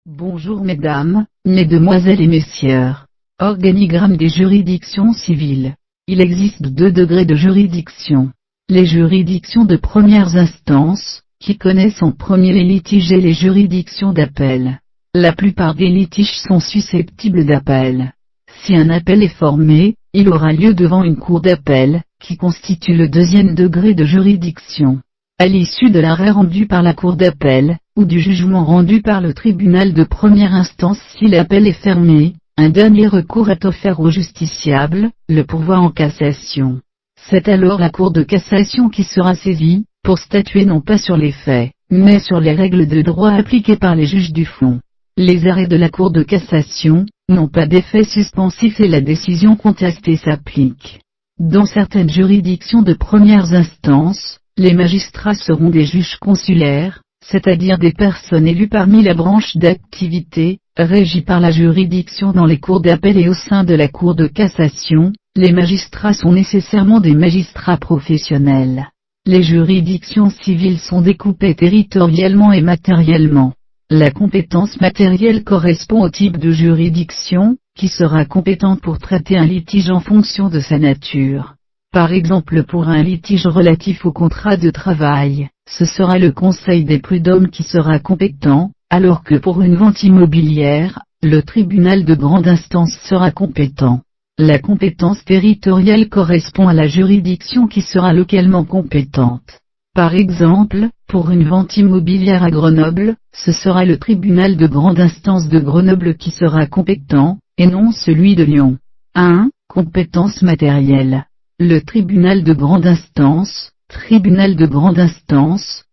Bonjour mesdames, mesdemoiselles et messieurs. Organigramme des juridictions civiles. Il existe 2 degrés de juridiction. Les juridictions de premières instances, qui connaissent en premier les litiges, et les juridictions d'appel. La plupart des litiges sont susceptibles d'appel. Si un appel est formé, il aura lieu devant une cour d'appel, qui constitue le 2e degré de juridiction. À l'issue de l'arrêt rendu par la cour d'appel, ou du jugement rendu par le tribunal de première instance, si l'appel est fermé, un dernier recours est offert au justiciable, le pourvoi en cassation. C'est alors la cour de cassation qui sera saisie, pour statuer non pas sur les faits, mais sur les règles de droit appliquées par les juges du fond. Les arrêts de la cour de cassation n'ont pas d'effet suspensif et la décision contestée s'applique. Dans certaines juridictions de premières instances, les magistrats seront des juges consulaires, c'est-à-dire des personnes élues parmi la branche d'activité, régie par la juridiction dans les cours d'appel et au sein de la cour de cassation. Les magistrats sont nécessairement des magistrats professionnels. Les juridictions civiles sont découpées territorialement et matériellement. La compétence matérielle correspond au type de juridiction, qui sera compétente pour traiter un litige en fonction de sa nature. Par exemple, pour un litige relatif au contrat de travail, ce sera le Conseil des prud'hommes qui sera compétent, alors que pour une vente immobilière, le tribunal de grande instance sera compétent. La compétence territoriale correspond à la juridiction qui sera localement compétente. Par exemple, pour une vente immobilière à Grenoble, ce sera le tribunal de grande instance de Grenoble qui sera compétent, et non celui de Lyon. 1. Compétence matérielle. Le tribunal de grande instance,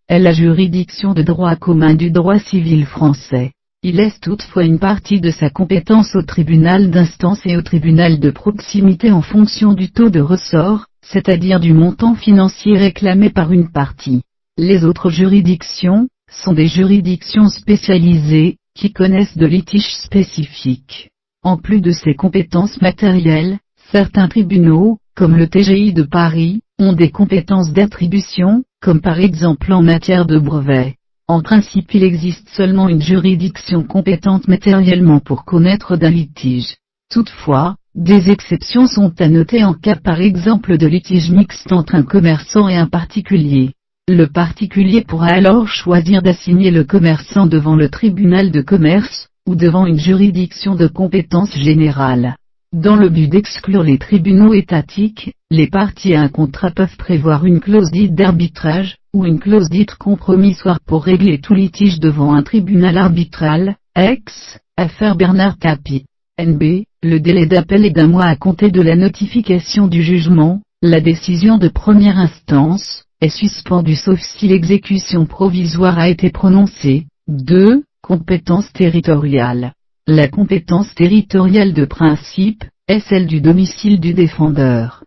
est la juridiction de droit commun du droit civil français. Il laisse toutefois une partie de sa compétence au tribunal d'instance et au tribunal de proximité en fonction du taux de ressort, c'est-à-dire du montant financier réclamé par une partie. Les autres juridictions sont des juridictions spécialisées, qui connaissent de litiges spécifiques. En plus de ces compétences matérielles, certains tribunaux, comme le TGI de Paris, ont des compétences d'attribution, comme par exemple en matière de brevets. En principe, il existe seulement une juridiction compétente matériellement pour connaître d'un litige. Toutefois, des exceptions sont à noter en cas par exemple de litige mixte entre un commerçant et un particulier. Le particulier pourra alors choisir d'assigner le commerçant devant le tribunal de commerce, ou devant une juridiction de compétence générale. Dans le but d'exclure les tribunaux étatiques, les parties à un contrat peuvent prévoir une clause dite d'arbitrage, ou une clause dite compromissoire pour régler tout litige devant un tribunal arbitral, ex. Affaire Bernard Tapie. NB, le délai d'appel est d'1 mois à compter de la notification du jugement. La décision de première instance est suspendue sauf si l'exécution provisoire a été prononcée. 2. Compétence territoriale. La compétence territoriale de principe est celle du domicile du défendeur.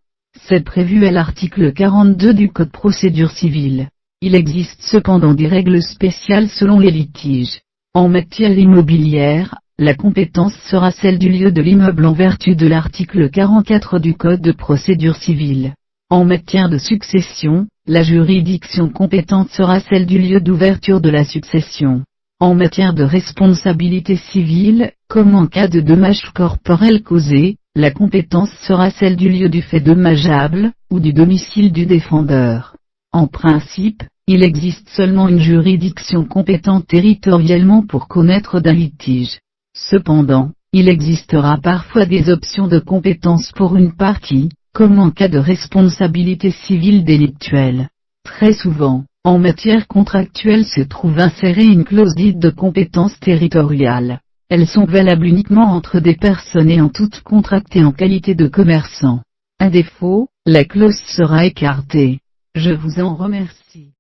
C'est prévu à l'article 42 du Code procédure civile. Il existe cependant des règles spéciales selon les litiges. En matière immobilière, la compétence sera celle du lieu de l'immeuble en vertu de l'article 44 du Code de procédure civile. En matière de succession, la juridiction compétente sera celle du lieu d'ouverture de la succession. En matière de responsabilité civile, comme en cas de dommage corporel causé, la compétence sera celle du lieu du fait dommageable, ou du domicile du défendeur. En principe, il existe seulement une juridiction compétente territorialement pour connaître d'un litige. Cependant, il existera parfois des options de compétence pour une partie, comme en cas de responsabilité civile délictuelle. Très souvent, en matière contractuelle se trouve insérée une clause dite de compétence territoriale. Elles sont valables uniquement entre des personnes ayant toutes contracté en qualité de commerçants. À défaut, la clause sera écartée. Je vous en remercie.